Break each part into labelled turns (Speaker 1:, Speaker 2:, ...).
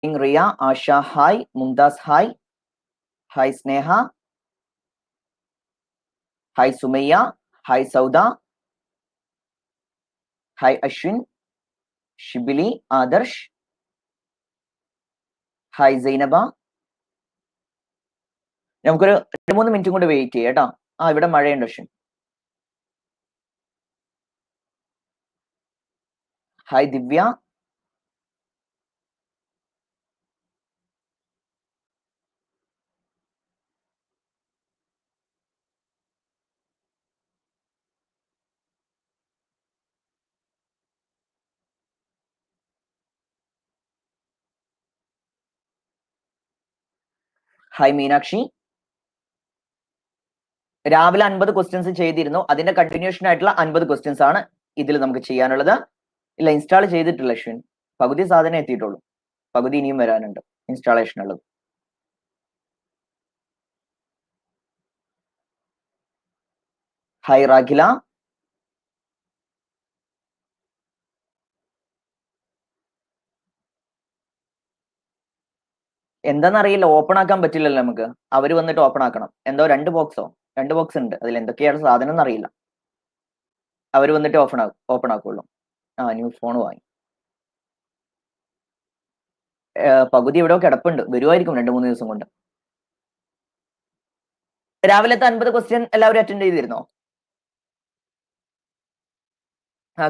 Speaker 1: Ria, Asha, hi. Mumtaz, hi. Hi, Sneha. Hi, Sumaya. Hi, Sauda. Hi, Ashwin. Shibili, Adarsh. Hi, Zainaba. നമുക്കൊരു 2-3 മിനിറ്റും കൂടി wait ചെയ്യാം കേട്ടോ. ഇവിടെ മഴയുണ്ട് അശ്വിൻ. ഹായ് ദിവ്യ. ഹായ് മീനാക്ഷി. രാവിലെ 50 ക്വസ്റ്റ്യൻസ് ചെയ്തിരുന്നു. അതിന്റെ കണ്ടിന്യൂഷൻ ആയിട്ടുള്ള 50 ക്വസ്റ്റ്യൻസ് ആണ് ഇതിൽ നമുക്ക് ചെയ്യാനുള്ളത്. ഇല്ല, ഇൻസ്റ്റാൾ ചെയ്തിട്ടില്ല അശ്വിൻ. പകുതി സാധനം എത്തിയിട്ടുള്ളൂ. പകുതി ഇനിയും വരാനുണ്ട് ഇൻസ്റ്റാളേഷൻ ഉള്ളത്. ഹായ് റാഖില. എന്താണെന്നറിയില്ല, ഓപ്പൺ ആക്കാൻ പറ്റില്ലല്ലോ നമുക്ക്. അവര് വന്നിട്ട് ഓപ്പൺ ആക്കണം. എന്തോ 2 ബോക്സ് ഉണ്ട്. അതിൽ എന്തൊക്കെയാണ് സാധനം എന്നറിയില്ല. അവര് വന്നിട്ട് ഓപ്പൺ ആക്കുള്ളൂ. ന്യൂ ഫോൺ വാങ്ങി. പകുതി എവിടെയോ കിടപ്പുണ്ട്. വരുമായിരിക്കും 2-3 ദിവസം കൊണ്ട്. രാവിലത്തെ 50 ക്വസ്റ്റ്യൻ എല്ലാവരും അറ്റൻഡ് ചെയ്തിരുന്നോ?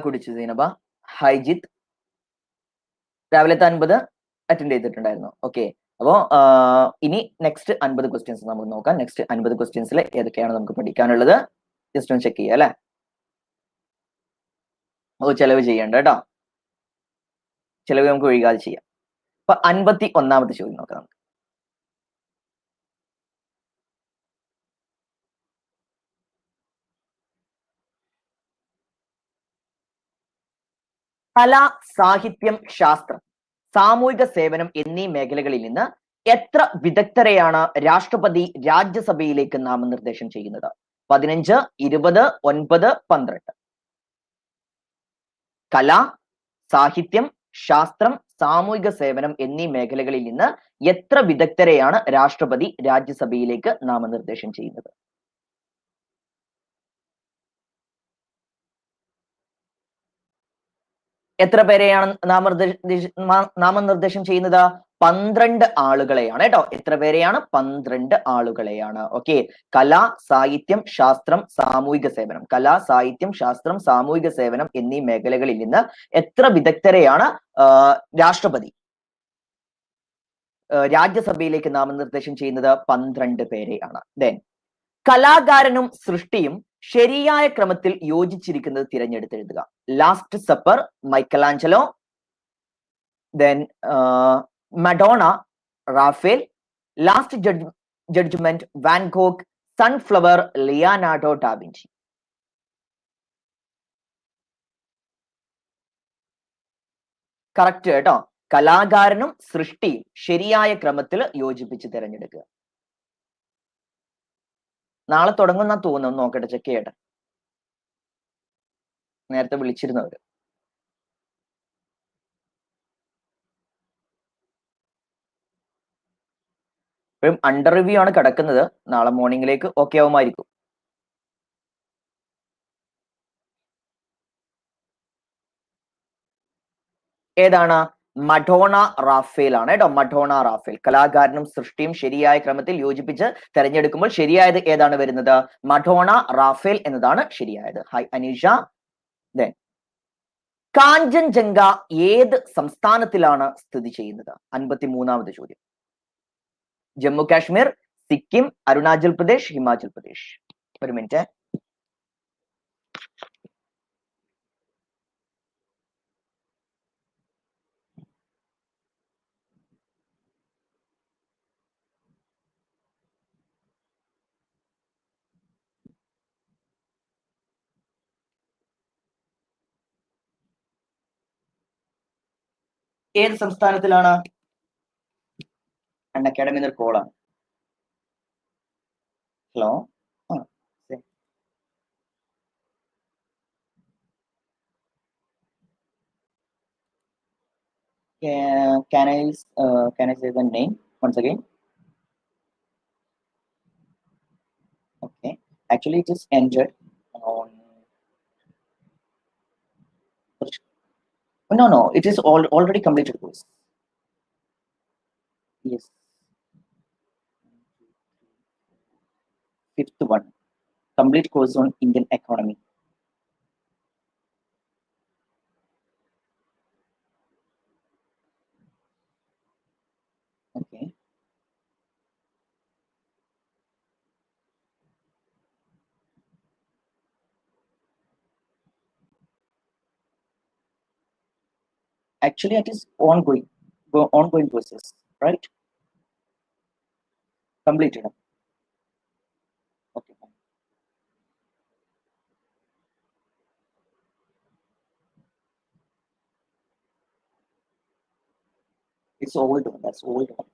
Speaker 1: കുടിച്ചു സീനബ. ഹൈജിത്ത്. രാവിലത്തെ 50 അറ്റൻഡ് ചെയ്തിട്ടുണ്ടായിരുന്നു. ഓക്കെ. അപ്പോ ഇനി നെക്സ്റ്റ് 50 ക്വസ്റ്റ്യൻസ് നമുക്ക് നോക്കാം. നെക്സ്റ്റ് 50 ക്വസ്റ്റ്യൻസിൽ ഏതൊക്കെയാണ് നമുക്ക് പഠിക്കാനുള്ളത് ജസ്റ്റ് ഒന്ന് ചെക്ക് ചെയ്യാം അല്ലെ. ചെലവ് ചെയ്യണ്ട കേട്ടോ. ചെലവ് നമുക്ക് ഒഴികാതെ ചെയ്യാം. അപ്പൊ 51ാമത്തെ ചോദ്യം നോക്കാം നമുക്ക്. കല, സാഹിത്യം, ശാസ്ത്രം, സാമൂഹിക സേവനം എന്നീ മേഖലകളിൽ നിന്ന് എത്ര വിദഗ്ധരെയാണ് രാഷ്ട്രപതി രാജ്യസഭയിലേക്ക് നാമനിർദ്ദേശം ചെയ്യുന്നത്? 15, 20, 9, 12. കല, സാഹിത്യം, ശാസ്ത്രം, സാമൂഹിക സേവനം എന്നീ മേഖലകളിൽ നിന്ന് എത്ര വിദഗ്ധരെയാണ് രാഷ്ട്രപതി രാജ്യസഭയിലേക്ക് നാമനിർദ്ദേശം ചെയ്യുന്നത്? എത്ര പേരെയാണ് നാമനിർദ്ദേശം ചെയ്യുന്നത്? 12 ആളുകളെയാണ് കേട്ടോ. എത്ര പേരെയാണ്? 12 ആളുകളെയാണ്. ഓക്കെ. കല, സാഹിത്യം, ശാസ്ത്രം, സാമൂഹിക സേവനം. കല, സാഹിത്യം, ശാസ്ത്രം, സാമൂഹിക സേവനം എന്നീ മേഖലകളിൽ നിന്ന് എത്ര വിദഗ്ധരെയാണ് രാഷ്ട്രപതി രാജ്യസഭയിലേക്ക് നാമനിർദ്ദേശം ചെയ്യുന്നത്? 12 പേരെയാണ്. ദെൻ കലാകാരനും സൃഷ്ടിയും ശരിയായ ക്രമത്തിൽ യോജിച്ചിരിക്കുന്നത് തിരഞ്ഞെടുത്തെഴുതുക. Last Supper, Michelangelo. Then Madonna, Raphael. Last Judgment, Van Gogh. Sunflower, Leonardo da Vinci. Correct കേട്ടോ. കലാകാരനും സൃഷ്ടിയും ശരിയായ ക്രമത്തിൽ യോജിപ്പിച്ച് തിരഞ്ഞെടുക്കുക. നാളെ തുടങ്ങുന്ന തോന്നുന്നു. നോക്കട്ടെ, ചെക്ക് ചെയ്യട്ടെ. നേരത്തെ വിളിച്ചിരുന്നവര്. ഇപ്പോഴും അണ്ടർ റിവ്യൂ ആണ് കിടക്കുന്നത്. നാളെ മോർണിംഗിലേക്ക് ഓക്കെ ആവുമായിരിക്കും. ഏതാണ്? മഡോണ റാഫേൽ ആണ് കേട്ടോ. മഡോണ റാഫേൽ. കലാകാരനും സൃഷ്ടിയും ശരിയായ ക്രമത്തിൽ യോജിപ്പിച്ച് തെരഞ്ഞെടുക്കുമ്പോൾ ശരിയായത് ഏതാണ് വരുന്നത്? മഡോണ റാഫേൽ എന്നതാണ് ശരിയായത്. ഹായ് അനീഷ. ദെൻ കാഞ്ചൻജംഗ ഏത് സംസ്ഥാനത്തിലാണ് സ്ഥിതി ചെയ്യുന്നത്? 53ാമത് ചോദ്യം. ജമ്മു കാശ്മീർ, സിക്കിം, അരുണാചൽ പ്രദേശ്, ഹിമാചൽ പ്രദേശ്. ഒരു മിനിറ്റ്. ഏത് സംസ്ഥാനത്തിലാണ്? അക്കാഡമി എന്നൊരു കോളാണ്. Hello. Can I say the name once again? Okay. Actually, it is ended on. No, no, it is already completed course. Yes, fifth one, complete course on Indian economy. Okay. Actually, it is ongoing process, right? Completed. Okay, fine. It's old one. That's old one.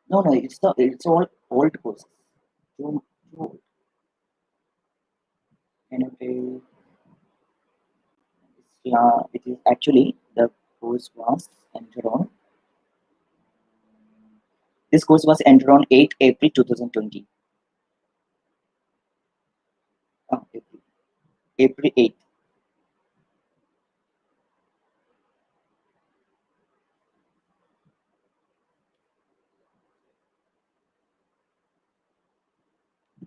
Speaker 1: No, no, it's all old courses. Too, too old. And it is actually the course was entered on. This course was entered on 8 April 2020. April, April 8th.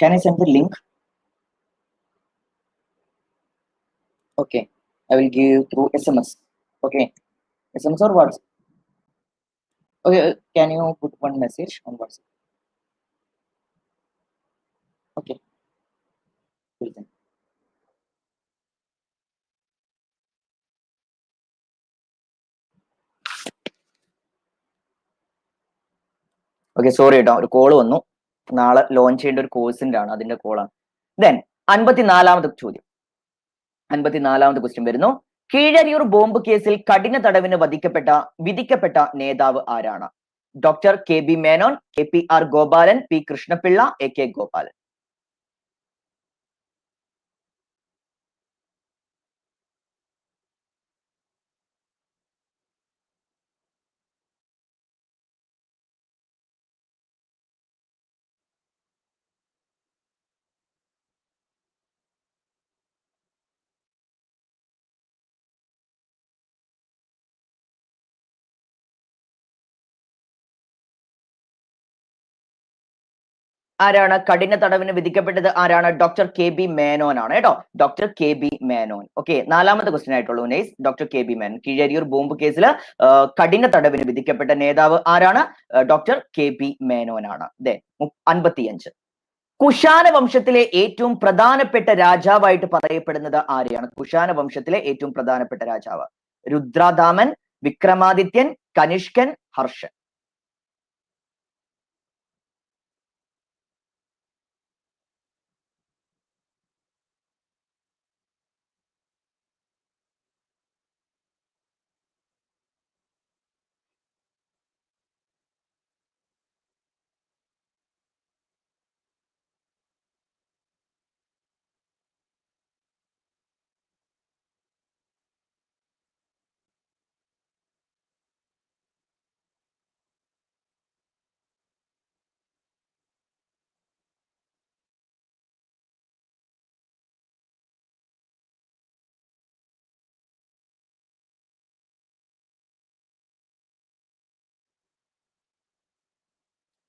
Speaker 1: Can I send the link? Okay. I will give through SMS. Okay. SMS or WhatsApp? Okay. Can you put one message on WhatsApp? Okay. Cool then. Okay sorry കേട്ടോ ഒരു call വന്നു നാളെ launch ചെയ്യേണ്ട ഒരു കോഴ്സിന്റെ ആണ് അതിന്റെ കോളാണ് then അൻപത്തിനാലാമത്തെ ചോദ്യം അൻപത്തിനാലാമത്തെ ക്വസ്റ്റ്യൻ വരുന്നു കീഴരിയൂർ ബോംബ് കേസിൽ കഠിന തടവിന് വിധിക്കപ്പെട്ട നേതാവ് ആരാണ് doctor K B Menon K P R Gopalan P Krishna Pillai A K Gopalan ആരാണ് കഠിന തടവിന് വിധിക്കപ്പെട്ടത് ആരാണ് ഡോക്ടർ കെ ബി മേനോൻ ആണ് കേട്ടോ doctor K B Menon okay നാലാമത്തെ ക്വസ്റ്റ്യൻ ആയിട്ടുള്ളൂ nice doctor K B Menon Keezhariyur bomb കേസിൽ കഠിന തടവിന് വിധിക്കപ്പെട്ട നേതാവ് ആരാണ് ഡോക്ടർ കെ ബി മേനോൻ ആണ് 55 കുഷാന വംശത്തിലെ ഏറ്റവും പ്രധാനപ്പെട്ട രാജാവായിട്ട് പറയപ്പെടുന്നത് ആരെയാണ് കുഷാന വംശത്തിലെ ഏറ്റവും പ്രധാനപ്പെട്ട രാജാവ് രുദ്രാദാമൻ വിക്രമാദിത്യൻ കനിഷ്കൻ ഹർഷൻ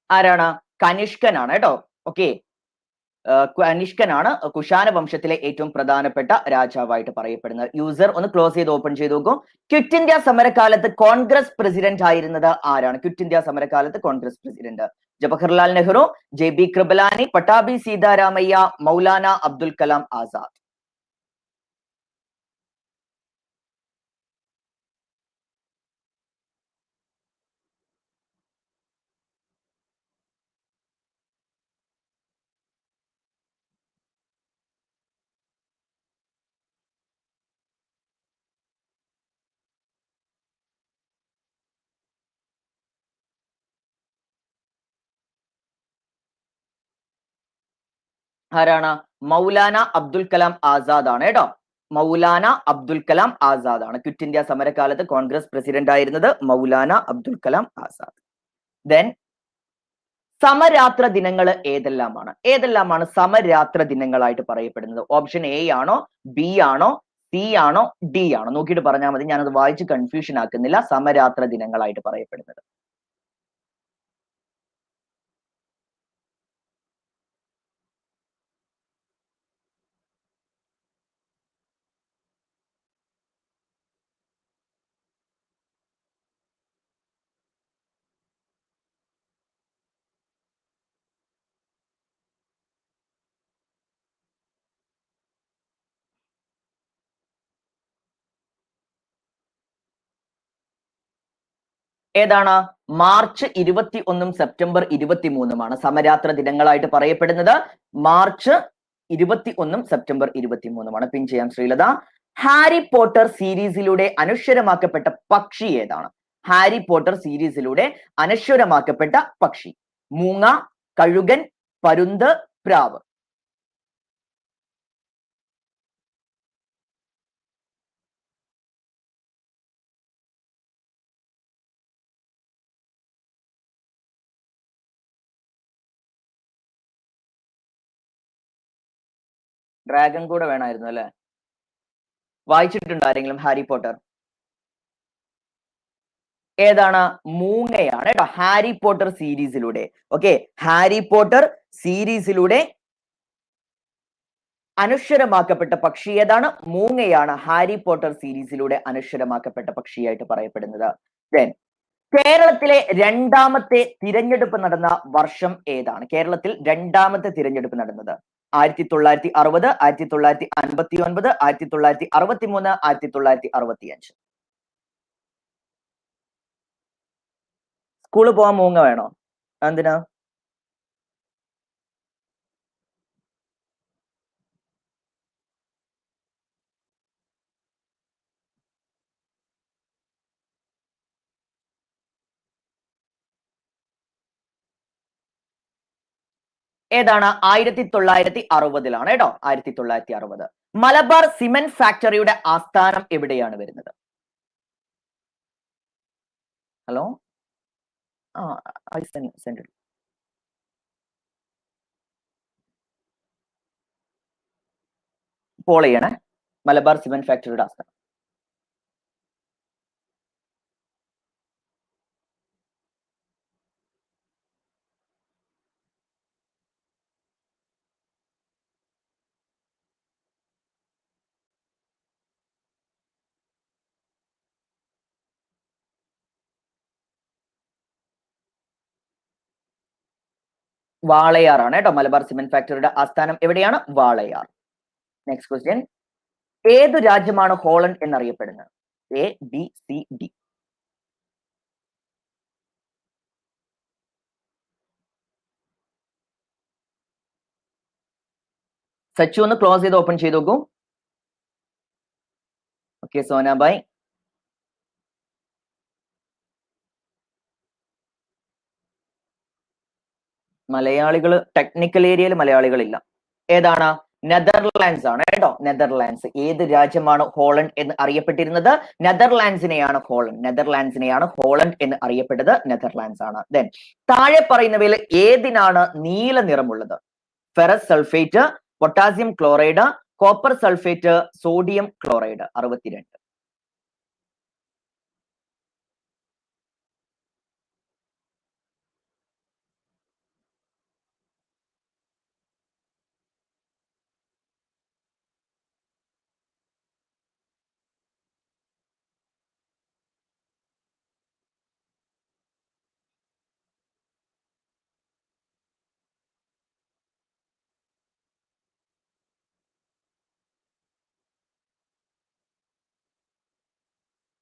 Speaker 1: ആരാണ് കനിഷ്കനാണ് കേട്ടോ ഓക്കെ കനിഷ്കനാണ് കുഷാന വംശത്തിലെ ഏറ്റവും പ്രധാനപ്പെട്ട രാജാവായിട്ട് പറയപ്പെടുന്നത് യൂസർ ഒന്ന് ക്ലോസ് ചെയ്ത് ഓപ്പൺ ചെയ്ത് നോക്കൂ ക്വിറ്റ് ഇന്ത്യ സമരകാലത്ത് കോൺഗ്രസ് പ്രസിഡന്റ് ആയിരുന്നത് ആരാണ് ക്വിറ്റ് ഇന്ത്യ സമരകാലത്ത് Congress president Jawaharlal Nehru J B Kripalani Pattabhi Sitaramayya Maulana Abdul Kalam Azad ആരാണ്? മൗലാന അബ്ദുൽ കലാം ആസാദ് ആണ് കേട്ടോ. മൗലാന അബ്ദുൽ കലാം ആസാദ് ആണ്. ക്വിറ്റ് ഇന്ത്യ സമരകാലത്ത് കോൺഗ്രസ് പ്രസിഡന്റ് ആയിരുന്നത് മൗലാന അബ്ദുൽ കലാം ആസാദ്. ദെൻ സമരാത്ര ദിനങ്ങൾ ഏതെല്ലാമാണ് സമരാത്ര ദിനങ്ങളായിട്ട് പറയപ്പെടുന്നത്? ഓപ്ഷൻ എ ആണോ, ബി ആണോ, സി ആണോ, ഡി ആണോ? നോക്കിയിട്ട് പറഞ്ഞാൽ മതി, ഞാനത് വായിച്ച് കൺഫ്യൂഷൻ ആക്കുന്നില്ല. സമരാത്ര ദിനങ്ങളായിട്ട് പറയപ്പെടുന്നത് ഏതാണ്? മാർച്ച് 21 സെപ്റ്റംബർ 23 സമരാത്ര ദിനങ്ങളായിട്ട് പറയപ്പെടുന്നത്. മാർച്ച് 21 സെപ്റ്റംബർ 23 പിൻ ചെയ്യാം ശ്രീലത. ഹാരി പോട്ടർ സീരീസിലൂടെ അനശ്വരമാക്കപ്പെട്ട പക്ഷി ഏതാണ്? ഹാരി പോട്ടർ സീരീസിലൂടെ അനശ്വരമാക്കപ്പെട്ട പക്ഷി. മൂങ്ങ, കഴുകൻ, പരുന്ത്, പ്രാവ്. ഡ്രാഗൺ കൂടെ വേണമായിരുന്നു അല്ലെ? വായിച്ചിട്ടുണ്ടോ ആരെങ്കിലും ഹാരി പോട്ടർ? ഏതാണ്? മൂങ്ങയാണ് കേട്ടോ. ഹാരി പോട്ടർ സീരീസിലൂടെ, ഓക്കെ, ഹാരി പോട്ടർ സീരീസിലൂടെ അനശ്വരമാക്കപ്പെട്ട പക്ഷി ഏതാണ്? മൂങ്ങയാണ് ഹാരി പോട്ടർ സീരീസിലൂടെ അനശ്വരമാക്കപ്പെട്ട പക്ഷിയായിട്ട് പറയപ്പെടുന്നത്. ദെൻ കേരളത്തിലെ രണ്ടാമത്തെ തിരഞ്ഞെടുപ്പ് നടന്ന വർഷം ഏതാണ്? കേരളത്തിൽ രണ്ടാമത്തെ തിരഞ്ഞെടുപ്പ് നടന്നത് 1960, 1959, 1963, 1965. സ്കൂളിൽ പോകാൻ മൂങ്ങ വേണോ? എന്തിനാ? ഏതാണ്? 1960 കേട്ടോ. 1960. മലബാർ സിമന്റ് ഫാക്ടറിയുടെ ആസ്ഥാനം എവിടെയാണ് വരുന്നത്? ഹലോ, പോൾ ചെയ്യണേ. മലബാർ സിമന്റ് ഫാക്ടറിയുടെ ആസ്ഥാനം വാളയാറാണ് കേട്ടോ. മലബാർ സിമന്റ് ഫാക്ടറിയുടെ ആസ്ഥാനം എവിടെയാണ്? വാളയാർ. Next question. ഏതു രാജ്യമാണ് ഹോളണ്ട് എന്നറിയപ്പെടുന്നത്? A, B, C, D. Sachu ഒന്ന് ക്ലോസ് ചെയ്ത് ഓപ്പൺ ചെയ്ത് നോക്കൂ. ഓക്കെ, സോനാബായ്. മലയാളികൾ ടെക്നിക്കൽ ഏരിയയിൽ മലയാളികളില്ല. ഏതാണ്? നെതർലാൻഡ്സ് ആണ് കേട്ടോ. നെതർലാൻഡ്സ്. ഏത് രാജ്യമാണ് ഹോളണ്ട് എന്ന് അറിയപ്പെട്ടിരുന്നത്? നെതർലാൻഡ്സിനെയാണ് ഹോളണ്ട് എന്ന് അറിയപ്പെട്ടത്. നെതർലാൻഡ്സ് ആണ്. ദെൻ താഴെ പറയുന്നവയിൽ ഏതിനാണ് നീല നിറമുള്ളത്? Ferrous sulphate, potassium chloride, copper sulphate, sodium chloride. 62.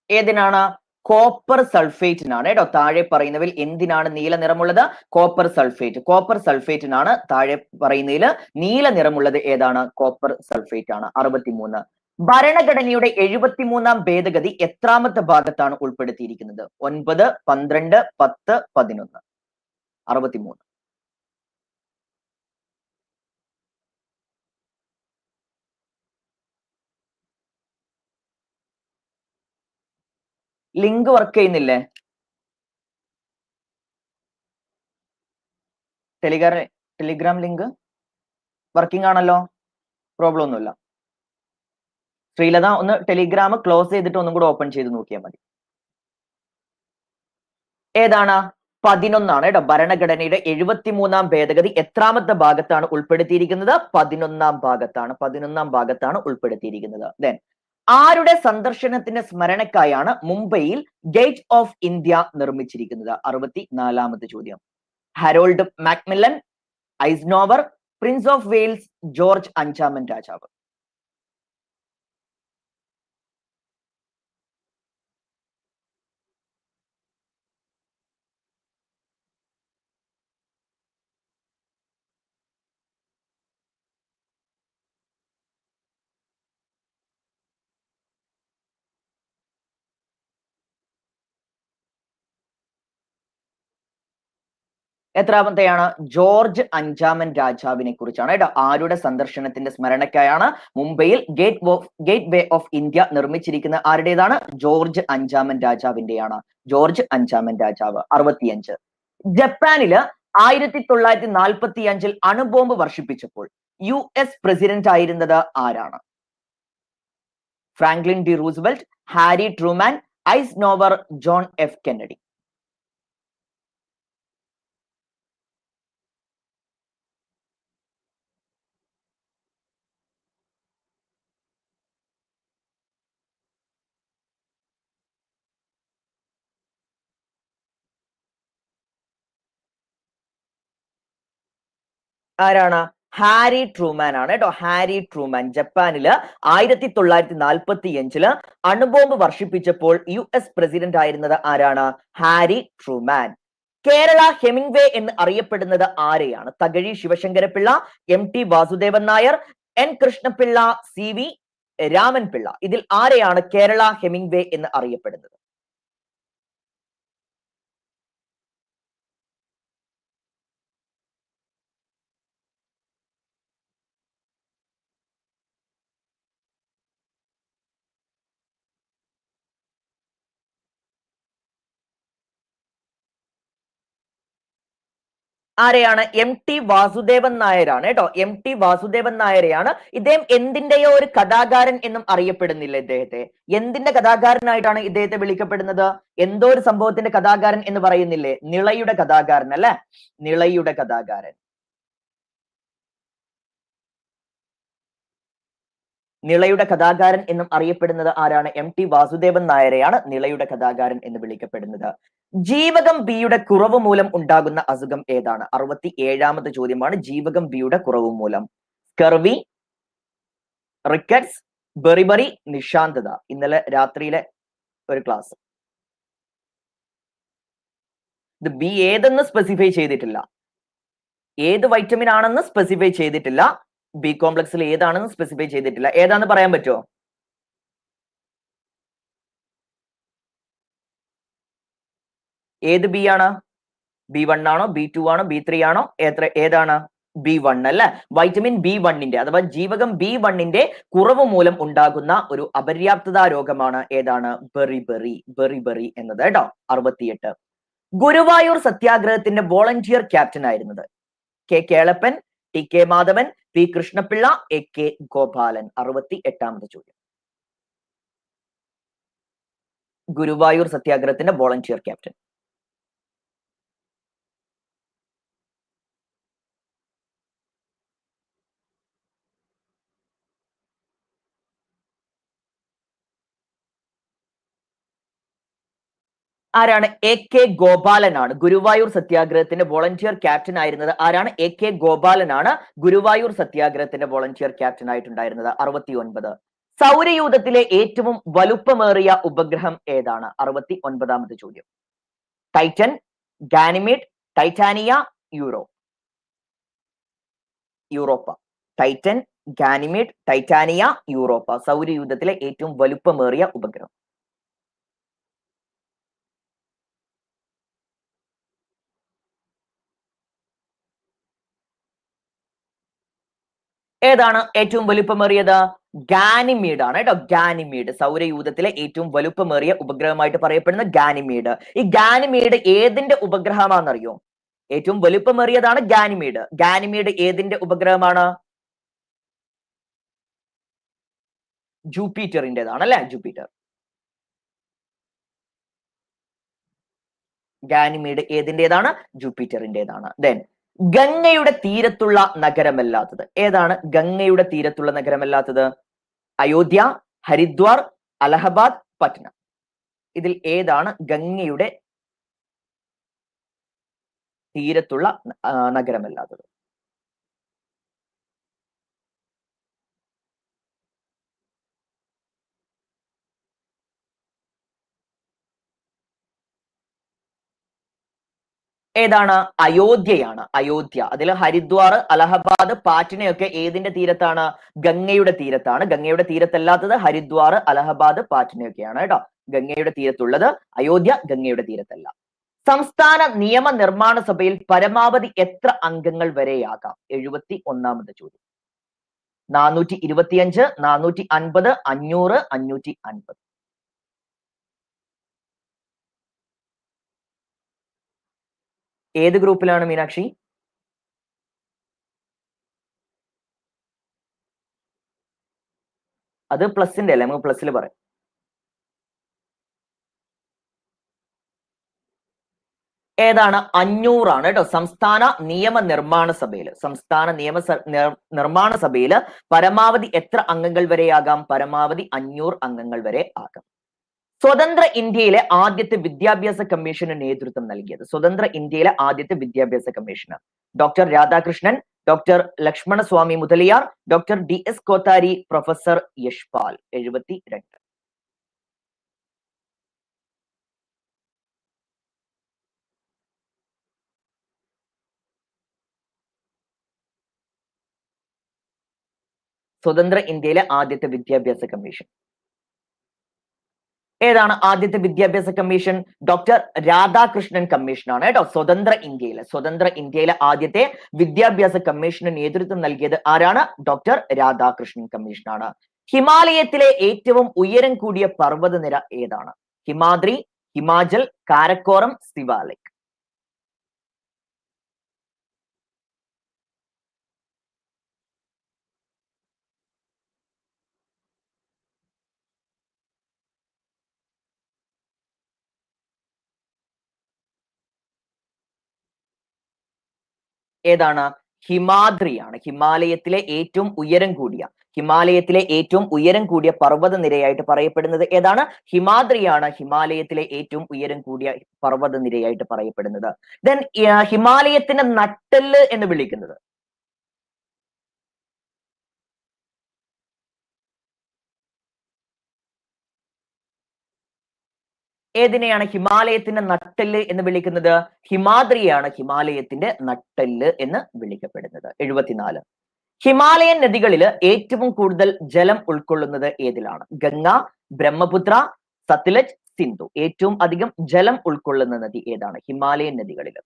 Speaker 1: ഏതിനാണ്? കോപ്പർ സൾഫേറ്റിനാണ് കേട്ടോ. താഴെ പറയുന്നതിൽ എന്തിനാണ് നീല നിറമുള്ളത്? Copper sulphate. കോപ്പർ സൾഫേറ്റിനാണ് താഴെ പറയുന്നതിൽ നീല നിറമുള്ളത്. ഏതാണ്? കോപ്പർ സൾഫേറ്റ് ആണ്. 63. ഭരണഘടനയുടെ 73-ാം ഭേദഗതി എത്രാമത്തെ ഭാഗത്താണ് ഉൾപ്പെടുത്തിയിരിക്കുന്നത്? 9, 12, 10, 11. 63. ലിങ്ക് വർക്ക് ചെയ്യുന്നില്ലേ? ടെലിഗ്രാം ലിങ്ക് വർക്കിംഗ് ആണല്ലോ, പ്രോബ്ലം ഒന്നുമില്ല. ശ്രീലത ഒന്ന് ടെലിഗ്രാം ക്ലോസ് ചെയ്തിട്ട് ഒന്നും കൂടെ ഓപ്പൺ ചെയ്ത് നോക്കിയാൽ മതി. ഏതാണ്? 11 കേട്ടോ. ഭരണഘടനയുടെ 73-ാം ഭേദഗതി എത്രാമത്തെ ഭാഗത്താണ് ഉൾപ്പെടുത്തിയിരിക്കുന്നത്? 11-ാം ഭാഗത്താണ്. 11-ാം ഭാഗത്താണ് ഉൾപ്പെടുത്തിയിരിക്കുന്നത്. ദെൻ ആരുടെ സന്ദർശനത്തിന്റെ സ്മരണക്കായാണ് മുംബൈയിൽ ഗേറ്റ് ഓഫ് ഇന്ത്യ നിർമ്മിച്ചിരിക്കുന്നത്? 64-ാമത്തെ ചോദ്യം. Harold Macmillan, Eisenhower, Prince of Wales, George അഞ്ചാമൻ രാജാവ്. എത്രാമത്തെയാണ്? ജോർജ് അഞ്ചാമൻ രാജാവിനെ കുറിച്ചാണ് കേട്ടോ. ആരുടെ സന്ദർശനത്തിന്റെ സ്മരണയ്ക്കായാണ് മുംബൈയിൽ ഗേറ്റ് വേ ഓഫ് ഇന്ത്യ നിർമ്മിച്ചിരിക്കുന്ന ആരുടേതാണ്? ജോർജ് അഞ്ചാമൻ രാജാവിന്റെയാണ്. ജോർജ് അഞ്ചാമൻ രാജാവ്. 65. ജപ്പാനില് 1945 അണുബോംബ് വർഷിപ്പിച്ചപ്പോൾ US പ്രസിഡന്റ് ആയിരുന്നത് ആരാണ്? Franklin D Roosevelt, Harry Truman, Eisenhower, John F Kennedy. ആരാണ്? ഹാരി ട്രൂമാൻ ആണ് കേട്ടോ. Harry Truman. ജപ്പാനില് 1945 അണുബോംബ് വർഷിപ്പിച്ചപ്പോൾ US പ്രസിഡന്റ് ആയിരുന്നത് ആരാണ്? Harry Truman. കേരള ഹെമിംഗ്വേ എന്ന് അറിയപ്പെടുന്നത് ആരെയാണ്? Thakazhi Sivasankara Pillai, MT Vasudevan Nair, N Krishnapillai, CV Raman Pillai. ഇതിൽ ആരെയാണ് കേരള ഹെമിംഗ്വേ എന്ന് അറിയപ്പെടുന്നത്? ആരെയാണ്? MT വാസുദേവൻ നായരാണ് കേട്ടോ. MT വാസുദേവൻ നായരെയാണ്. ഇദ്ദേഹം എന്തിന്റെയോ ഒരു കഥാകാരൻ എന്നും അറിയപ്പെടുന്നില്ല ഇദ്ദേഹത്തെ. എന്തിന്റെ കഥാകാരനായിട്ടാണ് ഇദ്ദേഹത്തെ വിളിക്കപ്പെടുന്നത്? എന്തോ ഒരു സംഭവത്തിന്റെ കഥാകാരൻ എന്ന് പറയുന്നില്ലേ? നിളയുടെ കഥാകാരൻ അല്ലെ? നിളയുടെ കഥാകാരൻ. നിളയുടെ കഥാകാരൻ എന്നും അറിയപ്പെടുന്നത് ആരാണ്? MT വാസുദേവൻ നായരെയാണ് നിളയുടെ കഥാകാരൻ എന്ന് വിളിക്കപ്പെടുന്നത്. ജീവകം ബിയുടെ കുറവ് മൂലം ഉണ്ടാകുന്ന അസുഖം ഏതാണ്? 67-ാമത്തെ ചോദ്യമാണ്. ജീവകം ബിയുടെ കുറവ് മൂലം. സ്കർവി, റിക്കറ്റ്സ്, ബെറിബറി, നിശാന്തത. ഇന്നലെ രാത്രിയിലെ ഒരു ക്ലാസ്. ഇത് ബി ഏതെന്ന് സ്പെസിഫൈ ചെയ്തിട്ടില്ല, ഏത് വൈറ്റമിൻ ആണെന്ന് സ്പെസിഫൈ ചെയ്തിട്ടില്ല, ബി കോംപ്ലക്സിൽ ഏതാണെന്ന് സ്പെസിഫൈ ചെയ്തിട്ടില്ല. ഏതാന്ന് പറയാൻ പറ്റുമോ? ഏത് ബി ആണ്? B1 ആണോ, B2 ആണോ, B3 ആണോ? ഏതാണ്? B1 അല്ലെ? വൈറ്റമിൻ B1ന്റെ അഥവാ ജീവകം B1ന്റെ കുറവ് മൂലം ഉണ്ടാകുന്ന ഒരു അപര്യാപ്തത രോഗമാണ് ഏതാണ്? ബെറിബറി എന്നത് കേട്ടോ. 68. ഗുരുവായൂർ സത്യാഗ്രഹത്തിന്റെ വോളണ്ടിയർ ക്യാപ്റ്റൻ ആയിരുന്നത്? K Kelappan, TK Madhavan, P Krishnapillai, AK Gopalan. 68-ാമത്തെ ചോദ്യം. ഗുരുവായൂർ സത്യാഗ്രഹത്തിന്റെ വോളണ്ടിയർ ക്യാപ്റ്റൻ. ആരാണ്? AK ഗോപാലനാണ്. ഗുരുവായൂർ സത്യാഗ്രഹത്തിന്റെ വോളണ്ടിയർ ക്യാപ്റ്റൻ ആയിരുന്നത് ആരാണ്? AK ഗോപാലനാണ് ഗുരുവായൂർ സത്യാഗ്രഹത്തിന്റെ വോളണ്ടിയർ ക്യാപ്റ്റൻ ആയിട്ടുണ്ടായിരുന്നത്. 69. സൗരയൂഥത്തിലെ ഏറ്റവും വലുപ്പമേറിയ ഉപഗ്രഹം ഏതാണ്? 69-ാമത്തെ ചോദ്യം. Titan, Ganymede, Titania, Europa. Titan, Ganymede, Titania, Europa. സൗരയൂഥത്തിലെ ഏറ്റവും വലുപ്പമേറിയ ഉപഗ്രഹം. ഏതാണ് ഏറ്റവും വലുപ്പമേറിയത്? ഗാനിമീഡ് ആണ് കേട്ടോ. ഗാനിമീഡ് സൗരയൂഥത്തിലെ ഏറ്റവും വലുപ്പമേറിയ ഉപഗ്രഹമായിട്ട് പറയപ്പെടുന്ന ഗാനിമീഡ്. ഈ ഗാനിമീഡ് ഏതിന്റെ ഉപഗ്രഹമാണെന്നറിയോ? ഏറ്റവും വലുപ്പമേറിയതാണ് ഗാനിമീഡ്. ഗാനിമീഡ് ഏതിന്റെ ഉപഗ്രഹമാണ്? ജൂപ്പിറ്ററിൻ്റെതാണ് അല്ലെ? ജൂപ്പിറ്റർ. ഗാനിമീഡ് ഏതിൻ്റെതാണ്? ജൂപ്പിറ്ററിൻ്റെതാണ്. ദെൻ ഗംഗയുടെ തീരത്തുള്ള നഗരമല്ലാത്തത് ഏതാണ്? ഗംഗയുടെ തീരത്തുള്ള നഗരമല്ലാത്തത് അയോധ്യ, ഹരിദ്വാർ, അലഹബാദ്, പട്ന. ഇതിൽ ഏതാണ് ഗംഗയുടെ തീരത്തുള്ള നഗരമല്ലാത്തത്? ഏതാണ്? അയോധ്യയാണ്. അയോധ്യ. അതിൽ ഹരിദ്വാർ, അലഹബാദ്, പാറ്റ്നയൊക്കെ ഏതിന്റെ തീരത്താണ്? ഗംഗയുടെ തീരത്താണ്. ഗംഗയുടെ തീരത്തല്ലാത്തത് ഹരിദ്വാർ, അലഹബാദ്, പാറ്റ്നയൊക്കെയാണ് കേട്ടോ. ഗംഗയുടെ തീരത്തുള്ളത് അയോധ്യ, ഗംഗയുടെ തീരത്തല്ല. സംസ്ഥാന നിയമനിർമ്മാണ സഭയിൽ പരമാവധി എത്ര അംഗങ്ങൾ വരെയാകാം? 71ാമത്തെ ചോദ്യം. 425, 450, 500, 550. ഏത് ഗ്രൂപ്പിലാണ് മീനാക്ഷി? അത് പ്ലസിന്റെ അല്ലേ? നമുക്ക് പ്ലസിൽ പറയാം. ഏതാണ്? 500 കേട്ടോ. സംസ്ഥാന നിയമനിർമ്മാണ സഭയിൽ, സംസ്ഥാന നിർമ്മാണ സഭയിൽ പരമാവധി എത്ര അംഗങ്ങൾ വരെയാകാം? പരമാവധി 500 അംഗങ്ങൾ വരെ ആകാം. സ്വതന്ത്ര ഇന്ത്യയിലെ ആദ്യത്തെ വിദ്യാഭ്യാസ കമ്മീഷന് നേതൃത്വം നൽകിയത്? സ്വതന്ത്ര ഇന്ത്യയിലെ ആദ്യത്തെ വിദ്യാഭ്യാസ കമ്മീഷന് doctor Radhakrishnan, doctor Lakshmanaswami Mudaliar, doctor DS Kothari, professor Yashpal. 72. സ്വതന്ത്ര ഇന്ത്യയിലെ ആദ്യത്തെ വിദ്യാഭ്യാസ കമ്മീഷൻ ഏതാണ്? ആദ്യത്തെ വിദ്യാഭ്യാസ കമ്മീഷൻ ഡോക്ടർ രാധാകൃഷ്ണൻ കമ്മീഷനാണ് കേട്ടോ. സ്വതന്ത്ര ഇന്ത്യയിലെ ആദ്യത്തെ വിദ്യാഭ്യാസ കമ്മീഷന് നേതൃത്വം നൽകിയത് ആരാണ്? ഡോക്ടർ രാധാകൃഷ്ണൻ കമ്മീഷനാണ്. ഹിമാലയത്തിലെ ഏറ്റവും ഉയരം കൂടിയ പർവ്വതനിര ഏതാണ്? ഹിമാദ്രി, ഹിമാചൽ, കാരക്കോറം, സിവാലിക്. ഏതാണ്? ഹിമാദ്രിയാണ്. ഹിമാലയത്തിലെ ഏറ്റവും ഉയരം കൂടിയ പർവ്വത നിരയായിട്ട് പറയപ്പെടുന്നത് ഏതാണ്? ഹിമാദ്രിയാണ് ഹിമാലയത്തിലെ ഏറ്റവും ഉയരം കൂടിയ പർവ്വത നിരയായിട്ട് പറയപ്പെടുന്നത്. ദെൻ ഹിമാലയത്തിന്റെ നട്ടെല്ല് എന്ന് വിളിക്കുന്നത് ഏതിനെയാണ് ഹിമാലയത്തിന്റെ നട്ടെല്ല് എന്ന് വിളിക്കുന്നത്? ഹിമാദ്രിയാണ് ഹിമാലയത്തിന്റെ നട്ടെല്ല് എന്ന് വിളിക്കപ്പെടുന്നത്. 74. ഹിമാലയൻ നദികളിൽ ഏറ്റവും കൂടുതൽ ജലം ഉൾക്കൊള്ളുന്നത് ഏതിലാണ്? ഗംഗ, ബ്രഹ്മപുത്ര, സത്ലജ്, സിന്ധു. ഏറ്റവും അധികം ജലം ഉൾക്കൊള്ളുന്ന നദി ഏതാണ് ഹിമാലയൻ നദികളിൽ?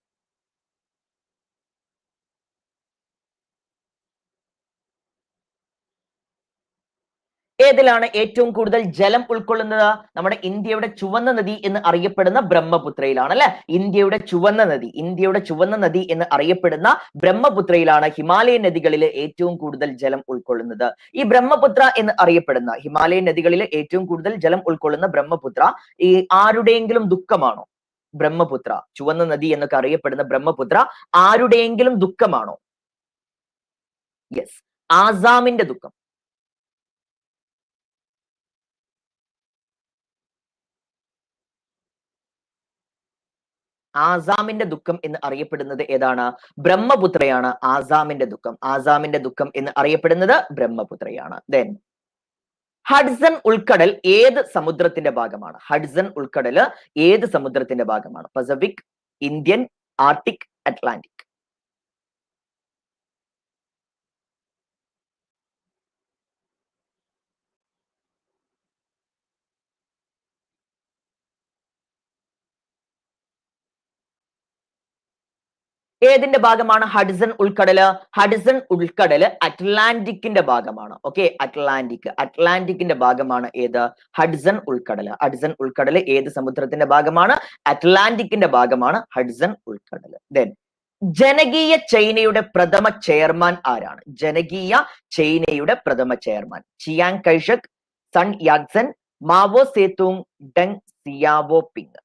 Speaker 1: ഏതിലാണ് ഏറ്റവും കൂടുതൽ ജലം ഉൾക്കൊള്ളുന്നത്? നമ്മുടെ ഇന്ത്യയുടെ ചുവന്ന നദി എന്ന് അറിയപ്പെടുന്ന ബ്രഹ്മപുത്രയിലാണ് അല്ലെ? ഇന്ത്യയുടെ ചുവന്ന നദി എന്ന് അറിയപ്പെടുന്ന ബ്രഹ്മപുത്രയിലാണ് ഹിമാലയൻ നദികളിൽ ഏറ്റവും കൂടുതൽ ജലം ഉൾക്കൊള്ളുന്നത്. ഈ ബ്രഹ്മപുത്ര എന്ന് അറിയപ്പെടുന്ന ഹിമാലയൻ നദികളിൽ ഏറ്റവും കൂടുതൽ ജലം ഉൾക്കൊള്ളുന്ന ബ്രഹ്മപുത്ര ഈ ആരുടെയെങ്കിലും ദുഃഖമാണോ? ബ്രഹ്മപുത്ര, ചുവന്ന നദി എന്നൊക്കെ അറിയപ്പെടുന്ന ബ്രഹ്മപുത്ര ആരുടെയെങ്കിലും ദുഃഖമാണോ? യെസ്, ആസാമിന്റെ ദുഃഖം. ആസാമിന്റെ ദുഃഖം എന്ന് അറിയപ്പെടുന്നത് ഏതാണ്? ബ്രഹ്മപുത്രയാണ് ആസാമിന്റെ ദുഃഖം എന്ന് അറിയപ്പെടുന്നത് ബ്രഹ്മപുത്രയാണ്. ദെൻ ഹഡ്സൺ ഉൾക്കടൽ ഏത് സമുദ്രത്തിന്റെ ഭാഗമാണ്? ഹഡ്സൺ ഉൾക്കടല് ഏത് സമുദ്രത്തിന്റെ ഭാഗമാണ്? Pacific, Indian, Arctic, Atlantic. ഏതിന്റെ ഭാഗമാണ് ഹഡ്സൺ ഉൾക്കടല്? ഹഡ്സൺ ഉൾക്കടല് അറ്റ്ലാന്റിക്കിന്റെ ഭാഗമാണ്. ഓക്കെ, അറ്റ്ലാന്റിക്കിന്റെ ഭാഗമാണ് ഏത്? ഹഡ്സൺ ഉൾക്കടല്. ഹഡ്സൺ ഉൾക്കടല് ഏത് സമുദ്രത്തിന്റെ ഭാഗമാണ്? അറ്റ്ലാന്റിക്കിന്റെ ഭാഗമാണ് ഹഡ്സൺ ഉൾക്കടല്. ദെൻ ജനകീയ ചൈനയുടെ പ്രഥമ ചെയർമാൻ ആരാണ്? ജനകീയ ചൈനയുടെ പ്രഥമ chairman Chiang Kai shek, Sun Yat sen, Mao Tse tung, Deng Xiaoping.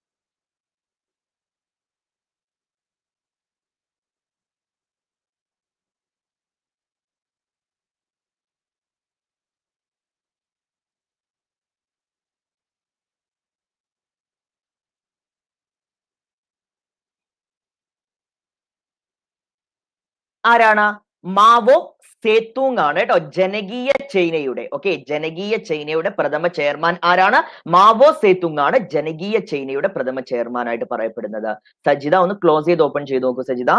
Speaker 1: ആരാണ്? മാവോ സേതുങ് ആണ് കേട്ടോ, ജനകീയ ചൈനയുടെ. ഓക്കെ, ജനകീയ ചൈനയുടെ പ്രഥമ ചെയർമാൻ ആരാണ്? മാവോ സേതുങ് ആണ് ജനകീയ ചൈനയുടെ പ്രഥമ ചെയർമാൻ ആയിട്ട് പറയപ്പെടുന്നത്. സജിത ഒന്ന് ക്ലോസ് ചെയ്ത് ഓപ്പൺ ചെയ്ത് നോക്കൂ സജിത.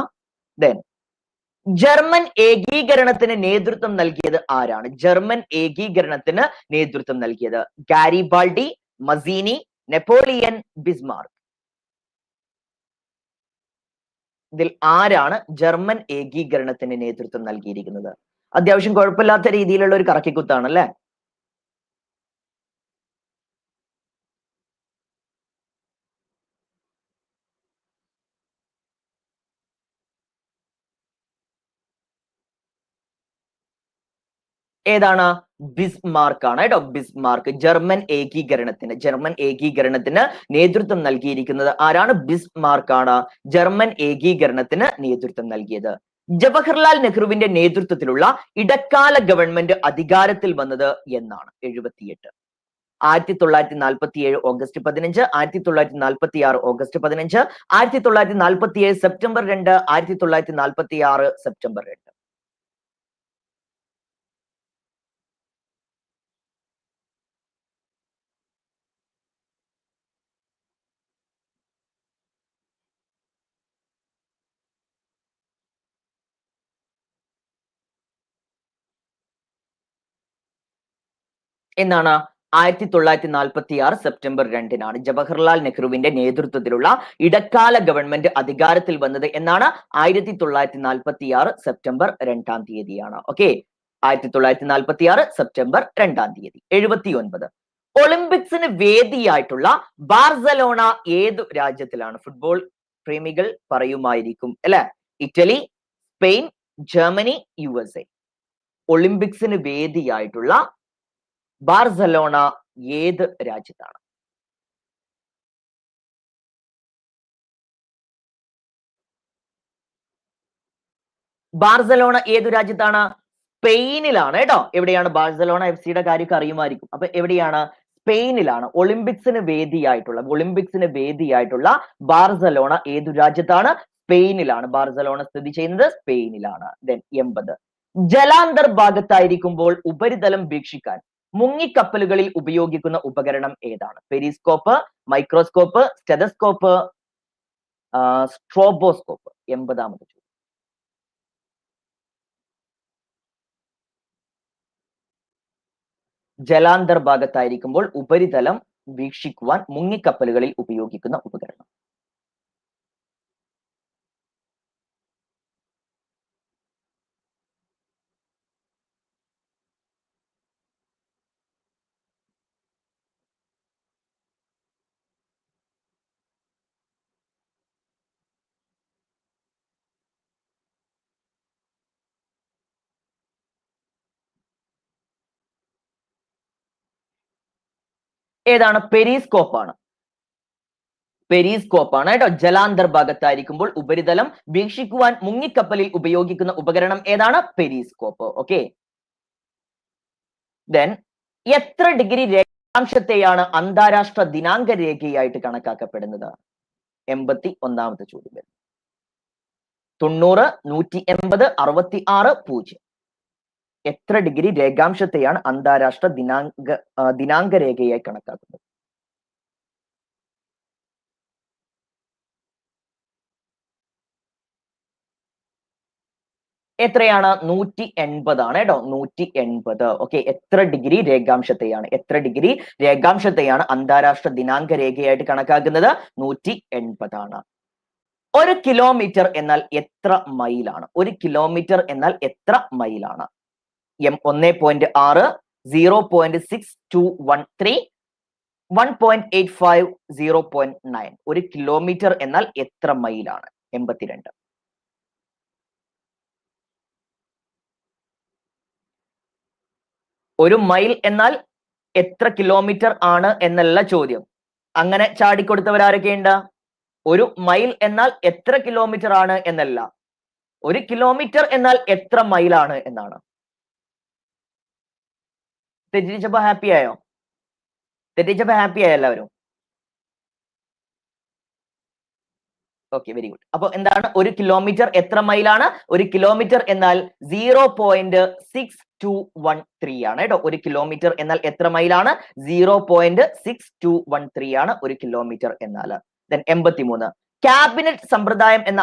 Speaker 1: ദെൻ ജർമ്മൻ ഏകീകരണത്തിന് നേതൃത്വം നൽകിയത് ആരാണ്? ജർമ്മൻ ഏകീകരണത്തിന് നേതൃത്വം നൽകിയത് ഗാരിബാൾഡി, മസീനി, നെപ്പോളിയൻ, ബിസ്മാർക്ക്. ഇതിൽ ആരാണ് ജർമ്മൻ ഏകീകരണത്തിന് നേതൃത്വം നൽകിയിരിക്കുന്നത്? അത്യാവശ്യം കുഴപ്പമില്ലാത്ത രീതിയിലുള്ള ഒരു കറക്കിക്കുത്താണ് അല്ലെ? ഏതാണ്? ബിസ്മാർക്ക് ആണ് കേട്ടോ, ബിസ്മാർക്ക്. ജർമ്മൻ ഏകീകരണത്തിന് നേതൃത്വം നൽകിയിരിക്കുന്നത് ആരാണ്? ബിസ്മാർക്ക് ആണ് ജർമ്മൻ ഏകീകരണത്തിന് നേതൃത്വം നൽകിയത്. ജവഹർലാൽ നെഹ്റുവിന്റെ നേതൃത്വത്തിലുള്ള ഇടക്കാല ഗവൺമെന്റ് അധികാരത്തിൽ വന്നത് എന്നാണ്? 78. 1947 ഓഗസ്റ്റ് 15, 1946 ഓഗസ്റ്റ് 15, 1947 സെപ്റ്റംബർ 2, 1946 സെപ്റ്റംബർ 2. എന്നാണ്? 1946 സെപ്റ്റംബർ 2 ജവഹർലാൽ നെഹ്റുവിന്റെ നേതൃത്വത്തിലുള്ള ഇടക്കാല ഗവൺമെന്റ് അധികാരത്തിൽ വന്നത് എന്നാണ്? 1946 സെപ്റ്റംബർ 2 ഓക്കെ, 1946 സെപ്റ്റംബർ 2. 79. ഒളിമ്പിക്സിന് വേദിയായിട്ടുള്ള ബാർസലോണ ഏതു രാജ്യത്തിലാണ്? ഫുട്ബോൾ പ്രേമികൾ പറയുമായിരിക്കും അല്ലെ? Italy, Spain, Germany, USA. ഒളിമ്പിക്സിന് വേദിയായിട്ടുള്ള ബാർസലോണ ഏത് രാജ്യത്താണ്? ബാർസലോണ ഏതു രാജ്യത്താണ്? സ്പെയിനിലാണ് കേട്ടോ. എവിടെയാണ്? ബാർസലോണ FC കാര്യമൊക്കെ അറിയുമായിരിക്കും. അപ്പൊ എവിടെയാണ്? സ്പെയിനിലാണ്. ഒളിമ്പിക്സിന് വേദിയായിട്ടുള്ള ബാർസലോണ ഏതു രാജ്യത്താണ്? സ്പെയിനിലാണ്. ബാർസലോണ സ്ഥിതി ചെയ്യുന്നത് സ്പെയിനിലാണ്. ദെൻ 80. ജലാന്തർഭാഗത്തായിരിക്കുമ്പോൾ ഉപരിതലം വീക്ഷിക്കാൻ മുങ്ങിക്കപ്പലുകളിൽ ഉപയോഗിക്കുന്ന ഉപകരണം ഏതാണ്? Periscope, microscope, stethoscope, stroboscope. 80ാമത് ചോദ്യം. ജലാന്തർഭാഗത്തായിരിക്കുമ്പോൾ ഉപരിതലം വീക്ഷിക്കുവാൻ മുങ്ങിക്കപ്പലുകളിൽ ഉപയോഗിക്കുന്ന ഉപകരണം. ഏതാണ്? പെരിസ്കോപ്പാണ്. പെരിസ്കോപ്പാണ് കേട്ടോ. ജലാന്തർഭാഗത്തായിരിക്കുമ്പോൾ ഉപരിതലം വീക്ഷിക്കുവാൻ മുങ്ങിക്കപ്പലിൽ ഉപയോഗിക്കുന്ന ഉപകരണം ഏതാണ്? പെരിസ്കോപ്പ്. ഓക്കെ. ദെൻ എത്ര ഡിഗ്രി രേഖാംശത്തെയാണ് അന്താരാഷ്ട്ര ദിനാങ്ക രേഖയായിട്ട് കണക്കാക്കപ്പെടുന്നത്? 81ാമത്തെ ചോദ്യം. 90, 180, 66, 0. എത്ര ഡിഗ്രി രേഖാംശത്തെയാണ് അന്താരാഷ്ട്ര ദിനാങ്ക രേഖയായി കണക്കാക്കുന്നത്? എത്രയാണ്? 180 ആണ് കേട്ടോ. 180. ഓക്കെ. എത്ര ഡിഗ്രി രേഖാംശത്തെയാണ് അന്താരാഷ്ട്ര ദിനാങ്ക രേഖയായിട്ട് കണക്കാക്കുന്നത്? 180 ആണ്. ഒരു കിലോമീറ്റർ എന്നാൽ എത്ര മൈലാണ്? ഒരു കിലോമീറ്റർ എന്നാൽ എത്ര മൈലാണ്? 1.6, 0.6213, 1.85, 0.9. ഒരു കിലോമീറ്റർ എന്നാൽ എത്ര മൈലാണ്? 82. ഒരു മൈൽ എന്നാൽ എത്ര കിലോമീറ്റർ ആണ് എന്നല്ല ചോദ്യം. അങ്ങനെ ചാടിക്കൊടുത്തവരാരൊക്കെയുണ്ട്? ഒരു മൈൽ എന്നാൽ എത്ര കിലോമീറ്റർ ആണ് എന്നല്ല, ഒരു കിലോമീറ്റർ എന്നാൽ എത്ര മൈലാണ് എന്നാണ്. തെറ്റിച്ചപ്പോ ഹാപ്പി ആയോ? തെറ്റിച്ചപ്പോ ഹാപ്പി ആയോ എല്ലാവരും? Okay, very good. അപ്പൊ എന്താണ് ഒരു കിലോമീറ്റർ എത്ര മൈലാണ്? ഒരു കിലോമീറ്റർ എന്നാൽ 0.6213 ആണ് കേട്ടോ. ഒരു കിലോമീറ്റർ എന്നാൽ എത്ര മൈലാണ്? 0.6213 ആണ് ഒരു കിലോമീറ്റർ എന്നാൽ. ദെൻ 83, ക്യാബിനറ്റ് സമ്പ്രദായം എന്ന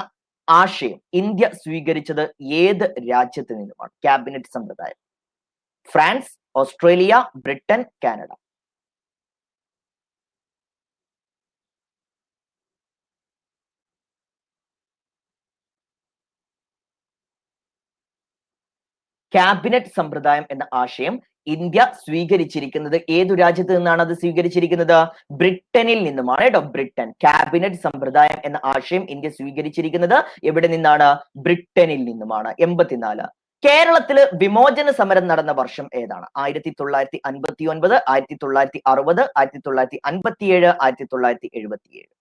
Speaker 1: ആശയം ഇന്ത്യ സ്വീകരിച്ചത് ഏത് രാജ്യത്ത് നിന്നുമാണ്? ക്യാബിനറ്റ് സമ്പ്രദായം. France, Australia, Britain, Canada. Cabinet സമ്പ്രദായം എന്ന ആശയം ഇന്ത്യ സ്വീകരിച്ചിരിക്കുന്നത് ഏതു രാജ്യത്ത് നിന്നാണ് അത് സ്വീകരിച്ചിരിക്കുന്നത്? ബ്രിട്ടനിൽ നിന്നുമാണ് കേട്ടോ. ബ്രിട്ടൻ. ക്യാബിനറ്റ് സമ്പ്രദായം എന്ന ആശയം ഇന്ത്യ സ്വീകരിച്ചിരിക്കുന്നത് എവിടെ നിന്നാണ്? ബ്രിട്ടനിൽ നിന്നുമാണ്. 84, കേരളത്തില് വിമോചന സമരം നടന്ന വർഷം ഏതാണ്? 1959, 1960, 1957, 1977.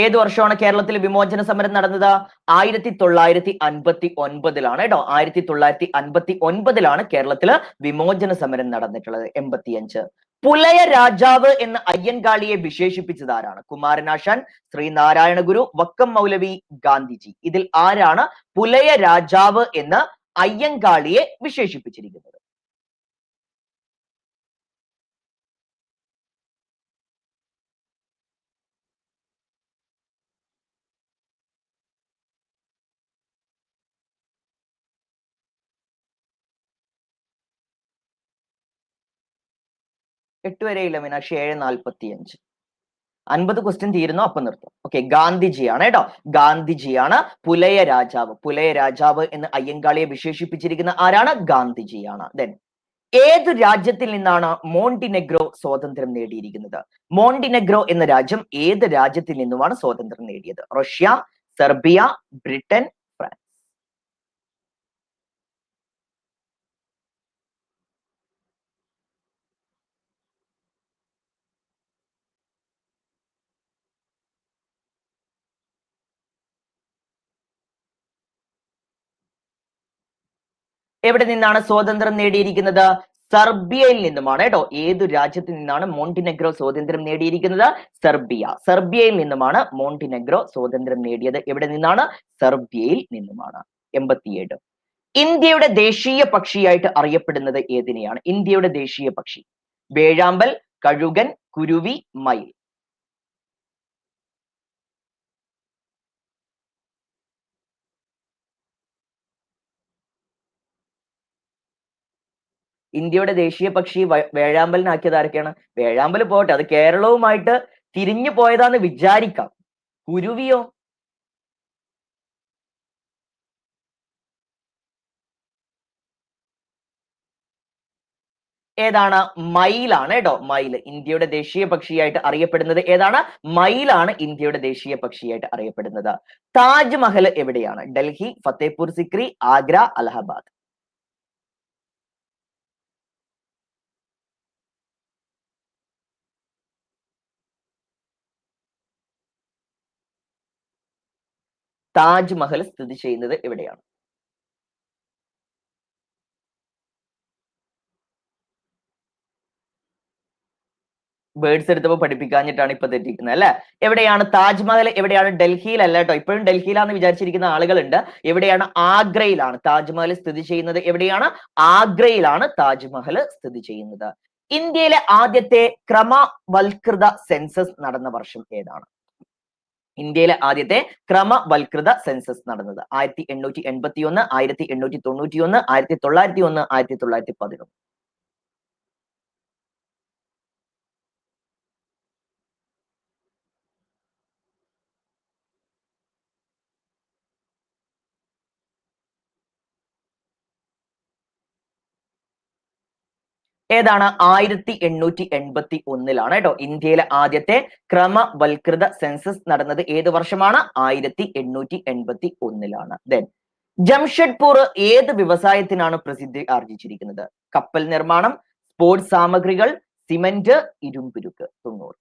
Speaker 1: ഏത് വർഷമാണ് കേരളത്തിൽ വിമോചന സമരം നടന്നത്? 1959 കേട്ടോ. 1959 കേരളത്തില് വിമോചന സമരം നടന്നിട്ടുള്ളത്. 85, പുലയ രാജാവ് എന്ന അയ്യൻകാളിയെ വിശേഷിപ്പിച്ചത് ആരാണ്? കുമാരനാശാൻ, ശ്രീനാരായണ ഗുരു, വക്കം മൗലവി, ഗാന്ധിജി. ഇതിൽ ആരാണ് പുലയ രാജാവ് എന്ന് അയ്യൻകാളിയെ വിശേഷിപ്പിച്ചിരിക്കുന്നത്? എട്ട് വരെയില്ല മീനാക്ഷി. 7:45. 50 ക്വസ്റ്റ്യൻ തീരുന്നു, അപ്പം നിർത്തും. ഓക്കെ, ഗാന്ധിജിയാണ് കേട്ടോ. ഗാന്ധിജിയാണ് പുലയ രാജാവ്. പുലയ രാജാവ് എന്ന് അയ്യങ്കാളിയെ വിശേഷിപ്പിച്ചിരിക്കുന്ന ആരാണ്? ഗാന്ധിജിയാണ്. ദെൻ ഏതു രാജ്യത്തിൽ നിന്നാണ് മോണ്ടിനെഗ്രോ സ്വാതന്ത്ര്യം നേടിയിരിക്കുന്നത്? മോണ്ടിനെഗ്രോ എന്ന രാജ്യം ഏത് രാജ്യത്തിൽ നിന്നുമാണ് സ്വാതന്ത്ര്യം നേടിയത്? Russia, Serbia, Britain, France. എവിടെ നിന്നാണ് സ്വാതന്ത്ര്യം നേടിയിരിക്കുന്നത്? സെർബിയയിൽ നിന്നുമാണ് കേട്ടോ. ഏതു രാജ്യത്തിൽ നിന്നാണ് മോണ്ടിനെഗ്രോ സ്വാതന്ത്ര്യം നേടിയിരിക്കുന്നത്? സെർബിയ. സെർബിയയിൽ നിന്നുമാണ് മോണ്ടിനെഗ്രോ സ്വാതന്ത്ര്യം നേടിയത്. എവിടെ നിന്നാണ്? സെർബിയയിൽ നിന്നുമാണ്. 87, ഇന്ത്യയുടെ ദേശീയ പക്ഷിയായിട്ട് അറിയപ്പെടുന്നത് ഏതിനെയാണ്? ഇന്ത്യയുടെ ദേശീയ പക്ഷി. വേഴാമ്പൽ, കഴുകൻ, കുരുവി, മയിൽ. ഇന്ത്യയുടെ ദേശീയ പക്ഷി വേഴാമ്പലിനാക്കിയത് ആരൊക്കെയാണ്? വേഴാമ്പൽ പോട്ടെ, അത് കേരളവുമായിട്ട് തിരിഞ്ഞു പോയതാന്ന് വിചാരിക്കാം. കുരുവിയോ? ഏതാണ്? മയിലാണ് കേട്ടോ. മയിൽ. ഇന്ത്യയുടെ ദേശീയ പക്ഷിയായിട്ട് അറിയപ്പെടുന്നത് ഏതാണ്? മയിലാണ് ഇന്ത്യയുടെ ദേശീയ പക്ഷിയായിട്ട് അറിയപ്പെടുന്നത്. താജ്മഹൽ എവിടെയാണ്? ഡൽഹി, ഫത്തേപൂർ സിക്രി, ആഗ്ര, അലഹബാദ്. താജ്മഹൽ സ്ഥിതി ചെയ്യുന്നത് എവിടെയാണ്? ബേർഡ്സ് എടുത്തപ്പോൾ പഠിപ്പിക്കാഞ്ഞിട്ടാണ് ഇപ്പൊ തെറ്റിക്കുന്നത് അല്ലെ? എവിടെയാണ് താജ്മഹൽ? എവിടെയാണ്? ഡൽഹിയിലല്ല കേട്ടോ. ഇപ്പോഴും ഡൽഹിയിലാന്ന് വിചാരിച്ചിരിക്കുന്ന ആളുകളുണ്ട്. എവിടെയാണ്? ആഗ്രയിലാണ് താജ്മഹൽ സ്ഥിതി ചെയ്യുന്നത്. എവിടെയാണ്? ആഗ്രയിലാണ് താജ്മഹൽ സ്ഥിതി ചെയ്യുന്നത്. ഇന്ത്യയിലെ ആദ്യത്തെ ക്രമവൽകൃത സെൻസസ് നടന്ന വർഷം ഏതാണ്? ഇന്ത്യയിലെ ആദ്യത്തെ ക്രമവൽകൃത സെൻസസ് നടന്നത് 1881, 1891, 1901, 1911. ഏതാണ്? 1881 കേട്ടോ ഇന്ത്യയിലെ ആദ്യത്തെ ക്രമവൽകൃത സെൻസസ് നടന്നത്. ഏത് വർഷമാണ്? 1881. ദെൻ ജംഷഡ്പൂർ ഏത് വ്യവസായത്തിനാണ് പ്രസിദ്ധി ആർജിച്ചിരിക്കുന്നത്? കപ്പൽ നിർമ്മാണം, സ്പോർട്സ് സാമഗ്രികൾ, സിമന്റ്, ഇരുമ്പുരുക്ക്. 90.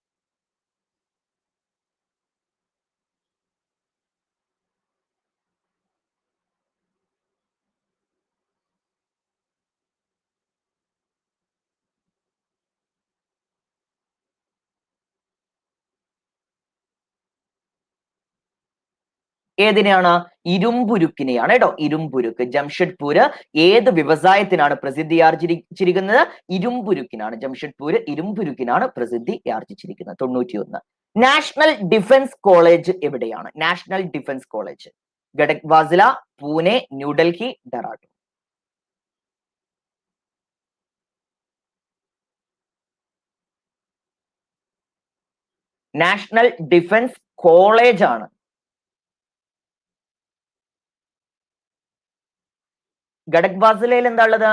Speaker 1: ഏതിനെയാണ്? ഇരുമ്പുരുക്കിനെയാണ് കേട്ടോ. ഇരുമ്പുരുക്ക്. ജംഷഡ്പൂര് ഏത് വ്യവസായത്തിനാണ് പ്രസിദ്ധി ആർജിച്ചിരിക്കുന്നത്? ഇരുമ്പുരുക്കിനാണ്. ജംഷഡ്പൂര് ഇരുമ്പുരുക്കിനാണ് പ്രസിദ്ധി ആർജിച്ചിരിക്കുന്നത്. 91. നാഷണൽ ഡിഫൻസ് കോളേജ് എവിടെയാണ്? National defence college Khadakwasla, Pune, New Delhi, Dehradun. National defence college ആണ്. ഗഡക്വാസിലയിൽ എന്താ ഉള്ളത്?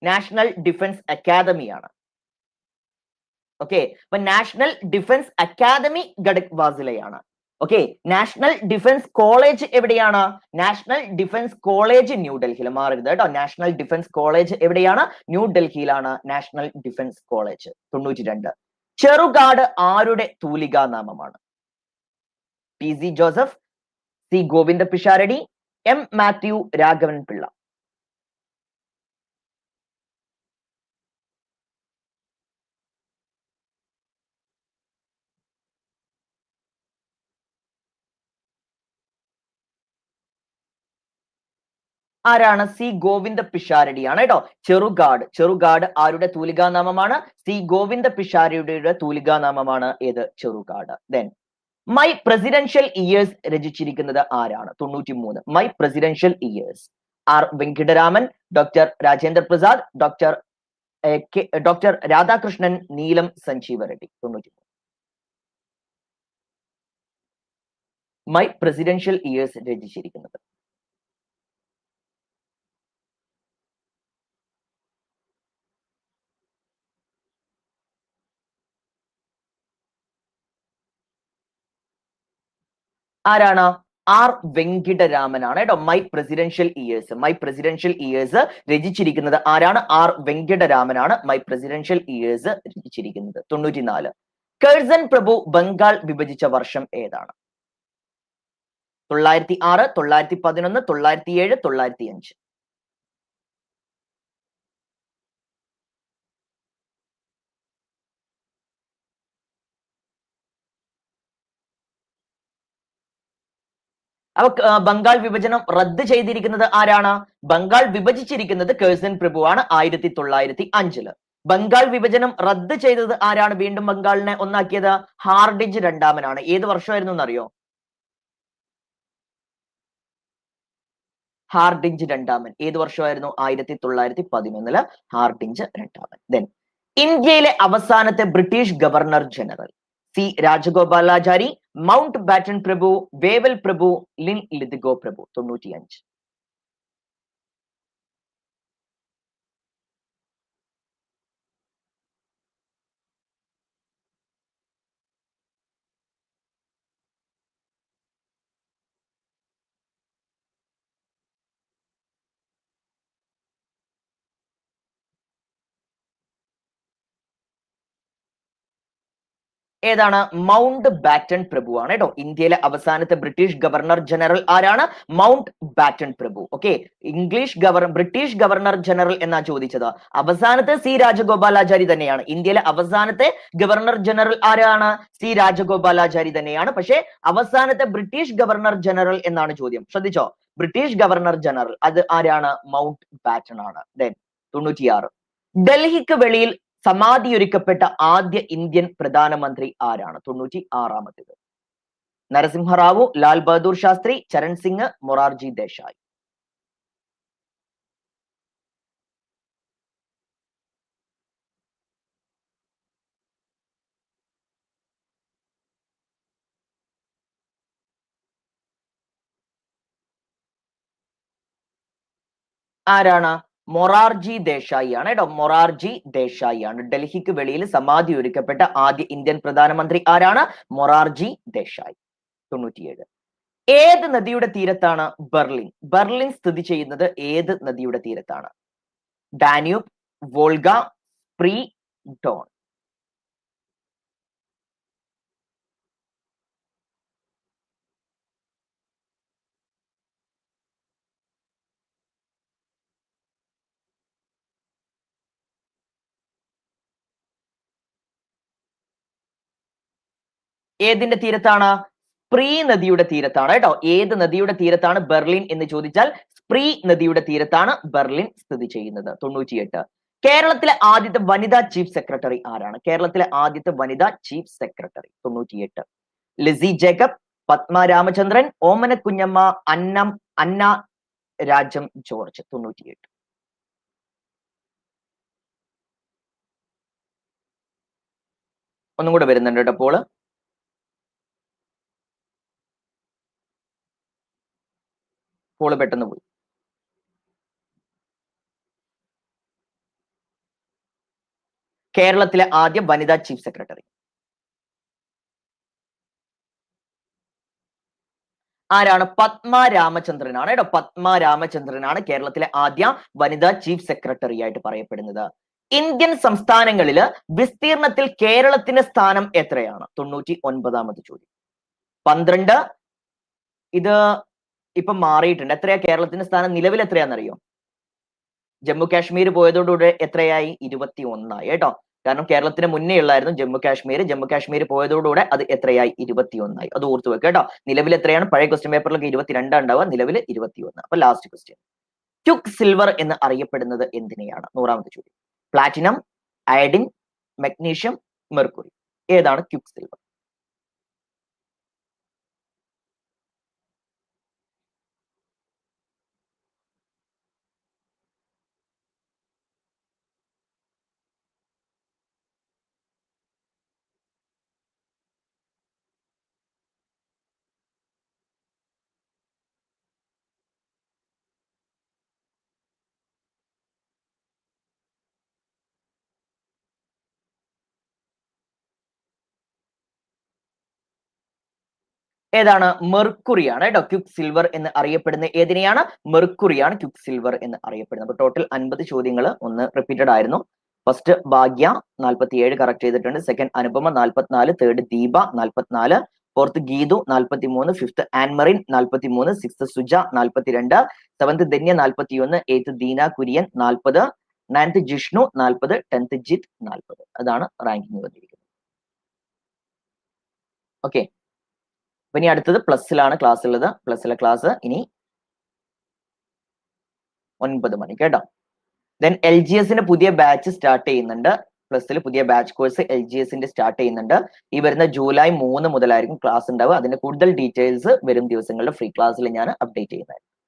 Speaker 1: നാഷണൽ ഡിഫൻസ് അക്കാദമിയാണ്. ഓക്കെ, അപ്പൊ നാഷണൽ ഡിഫൻസ് അക്കാദമി ഗഡക്വാസിലയാണ്. ഓക്കെ, നാഷണൽ ഡിഫൻസ് കോളേജ് എവിടെയാണ്? നാഷണൽ ഡിഫൻസ് കോളേജ് ന്യൂഡൽഹിയിൽ. മാറരുത് കേട്ടോ. നാഷണൽ ഡിഫൻസ് കോളേജ് എവിടെയാണ്? ന്യൂഡൽഹിയിലാണ് നാഷണൽ ഡിഫൻസ് കോളേജ്. 92. ചെറുകാട് ആരുടെ തൂലികാ നാമമാണ്? PC Joseph, C Govinda Pisharody, M Mathew Raghavan Pillai. ആരാണ്? C ഗോവിന്ദ പിഷാരടിയാണ് കേട്ടോ. ചെറുകാട് ആരുടെ തൂലികാ നാമമാണ്? C ഗോവിന്ദ പിഷാരടിയുടെ തൂലികാ നാമമാണ് ഏത്? Cherukad. Then my presidential years രചിച്ചിരിക്കുന്നത് ആരാണ്? 93. My presidential years. R Venkataraman, doctor Rajendra Prasad, doctor Radhakrishnan, Neelam Sanjiva Reddy. 93. My presidential years രചിച്ചിരിക്കുന്നത്. ആരാണ്? R വെങ്കിടരാമനാണ് കേട്ടോ. മൈ പ്രസിഡൻഷ്യൽ ഇയേഴ്സ് രചിച്ചിരിക്കുന്നത് ആരാണ്? R വെങ്കിടരാമനാണ് മൈ പ്രസിഡൻഷ്യൽ ഇയേഴ്സ് രചിച്ചിരിക്കുന്നത്. 94. കഴ്സൺ പ്രഭു ബംഗാൾ വിഭജിച്ച വർഷം ഏതാണ്? 906, 911, 907, 905. അപ്പൊ ബംഗാൾ വിഭജനം റദ്ദ് ചെയ്തിരിക്കുന്നത് ആരാണ്? ബംഗാൾ വിഭജിച്ചിരിക്കുന്നത് കഴ്സൺ പ്രഭുവാണ് 1905. ബംഗാൾ വിഭജനം റദ്ദ് ചെയ്തത് ആരാണ്? വീണ്ടും ബംഗാളിനെ ഒന്നാക്കിയത് ഹാർഡിഞ്ച് രണ്ടാമനാണ്. ഏത് വർഷമായിരുന്നു എന്നറിയോ? ഹാർഡിഞ്ച് രണ്ടാമൻ ഏത് വർഷമായിരുന്നു? 1911 ഹാർഡിഞ്ച് രണ്ടാമൻ. ദെൻ ഇന്ത്യയിലെ അവസാനത്തെ British governor general? C Rajagopalachari, Mountbatten പ്രഭു, വേവൽ പ്രഭു, ലിൻലിതിഗോ പ്രഭു. 95. ഏതാണ്? മൗണ്ട് ബാറ്റൺ പ്രഭുവാണ് കേട്ടോ. ഇന്ത്യയിലെ അവസാനത്തെ ബ്രിട്ടീഷ് ഗവർണർ ജനറൽ ആരാണ്? മൗണ്ട് ബാറ്റൺ പ്രഭു. ഓക്കെ, ബ്രിട്ടീഷ് ഗവർണർ ജനറൽ എന്നാ ചോദിച്ചത്. അവസാനത്തെ C രാജഗോപാലാചാരി തന്നെയാണ്. ഇന്ത്യയിലെ അവസാനത്തെ ഗവർണർ ജനറൽ ആരാണ്? C രാജഗോപാലാചാരി തന്നെയാണ്. പക്ഷേ അവസാനത്തെ ബ്രിട്ടീഷ് ഗവർണർ ജനറൽ എന്നാണ് ചോദ്യം. ശ്രദ്ധിച്ചോ, ബ്രിട്ടീഷ് ഗവർണർ ജനറൽ അത് ആരാണ്? മൗണ്ട് ബാറ്റൺ ആണ്. ദെൻ 96. ഡൽഹിക്ക് വെളിയിൽ സമാധിയൊരുക്കപ്പെട്ട ആദ്യ ഇന്ത്യൻ പ്രധാനമന്ത്രി ആരാണ്? 96. നരസിംഹറാവു, ലാൽ ബഹദൂർ ശാസ്ത്രി, ചരൺ സിംഗ്, മൊറാർജി ദേശായി. ആരാണ്? മൊറാർജി ദേശായി ആണ് കേട്ടോ. മൊറാർജി ദേശായി ആണ്. ഡൽഹിക്ക് വെളിയിൽ സമാധി ഒരുക്കപ്പെട്ട ആദ്യ ഇന്ത്യൻ പ്രധാനമന്ത്രി ആരാണ്? മൊറാർജി ദേശായി. 97. ഏത് നദിയുടെ തീരത്താണ് ബെർലിൻ? ബെർലിൻ സ്ഥിതി ചെയ്യുന്നത് ഏത് നദിയുടെ തീരത്താണ്? Danube, Volga, Spree, Don. ഏതിന്റെ തീരത്താണ്? സ്പ്രീ നദിയുടെ തീരത്താണ് കേട്ടോ. ഏത് നദിയുടെ തീരത്താണ് ബെർലിൻ എന്ന് ചോദിച്ചാൽ സ്പ്രീ നദിയുടെ തീരത്താണ് ബെർലിൻ സ്ഥിതി ചെയ്യുന്നത്. 98. കേരളത്തിലെ ആദ്യത്തെ വനിതാ ചീഫ് സെക്രട്ടറി ആരാണ്? കേരളത്തിലെ ആദ്യത്തെ വനിതാ ചീഫ് സെക്രട്ടറി. 98. ലിസി ജേക്കബ്, പത്മ രാമചന്ദ്രൻ, ഓമന കുഞ്ഞമ്മ, അന്ന രാജം ജോർജ്. 98. ഒന്നും കൂടെ വരുന്നുണ്ട് കേട്ടോ. പോള് പെട്ടെന്ന് പോയി. കേരളത്തിലെ ആദ്യ വനിതാ ചീഫ് സെക്രട്ടറി ആരാണ്? പത്മ രാമചന്ദ്രനാണ് കേട്ടോ. പത്മ രാമചന്ദ്രനാണ് കേരളത്തിലെ ആദ്യ വനിതാ ചീഫ് സെക്രട്ടറി ആയിട്ട് പറയപ്പെടുന്നത്. ഇന്ത്യൻ സംസ്ഥാനങ്ങളില് വിസ്തീർണത്തിൽ കേരളത്തിന്റെ സ്ഥാനം എത്രയാണ്? 99ാമത് ചോദ്യം. 12. ഇത് ഇപ്പൊ മാറിയിട്ടുണ്ട്. എത്രയാ കേരളത്തിന്റെ സ്ഥാനം? നിലവിൽ എത്രയാണെന്നറിയോ? ജമ്മു കാശ്മീർ പോയതോടുകൂടെ എത്രയായി? 21 കേട്ടോ. കാരണം കേരളത്തിന് മുന്നേ ഉള്ളായിരുന്നു ജമ്മു കാശ്മീർ. ജമ്മു കാശ്മീർ പോയതോടുകൂടെ അത് എത്രയായി? 21. അത് ഓർത്തു വെക്കുക കേട്ടോ. നിലവിൽ എത്രയാണ്? പഴയ ക്വസ്റ്റ്യൻ പേപ്പറിലൊക്കെ 22 ഉണ്ടാവുക, നിലവിൽ 21. അപ്പൊ ലാസ്റ്റ് ക്വസ്റ്റ്യൻ. ക്യുക്ക് സിൽവർ എന്ന് അറിയപ്പെടുന്നത് എന്തിനെയാണ്? 100ാമത്തെ ചോദ്യം. Platinum, iodine, magnesium, mercury. ഏതാണ് ക്യുക്ക് സിൽവർ? ഏതാണ്? മെർക്കുറിയാണ് കേട്ടോ. ക്യുക്ക് സിൽവർ എന്ന് അറിയപ്പെടുന്ന ഏതിനെയാണ്? മെർക്കുറിയാണ് ക്യുക്ക് സിൽവർ എന്ന് അറിയപ്പെടുന്നത്. അപ്പൊ ടോട്ടൽ 50 ചോദ്യങ്ങൾ ഒന്ന് റിപ്പീറ്റഡ് ആയിരുന്നു. ഫസ്റ്റ് ഭാഗ്യ 47 കറക്റ്റ് ചെയ്തിട്ടുണ്ട്. Second Anupama 44, third Deepa 44, fourth Geethu 43, fifth Annmarin 43, sixth Suja 42, seventh Dhanya 41, eighth Deena Kurian 40, ninth Jishnu 40, 10th Jith 40. അതാണ് റാങ്കിങ് വന്നിരിക്കുന്നത്. ഓക്കെ. അപ്പൊ ഇനി അടുത്തത് പ്ലസിലാണ് ക്ലാസ് ഉള്ളത്. പ്ലസിലെ ക്ലാസ് ഇനി 9 മണിക്ക് കേട്ടോ. ദെൻ LGSന്റെ പുതിയ ബാച്ച് സ്റ്റാർട്ട് ചെയ്യുന്നുണ്ട്. പ്ലസിൽ പുതിയ ബാച്ച് കോഴ്സ് LGSന്റെ സ്റ്റാർട്ട് ചെയ്യുന്നുണ്ട്. ഈ വരുന്ന ജൂലൈ 3 മുതലായിരിക്കും ക്ലാസ് ഉണ്ടാവുക. അതിന്റെ കൂടുതൽ ഡീറ്റെയിൽസ് വരും ദിവസങ്ങളിൽ ഫ്രീ ക്ലാസ്സിൽ ഞാൻ അപ്ഡേറ്റ് ചെയ്യുന്നതായിരിക്കും.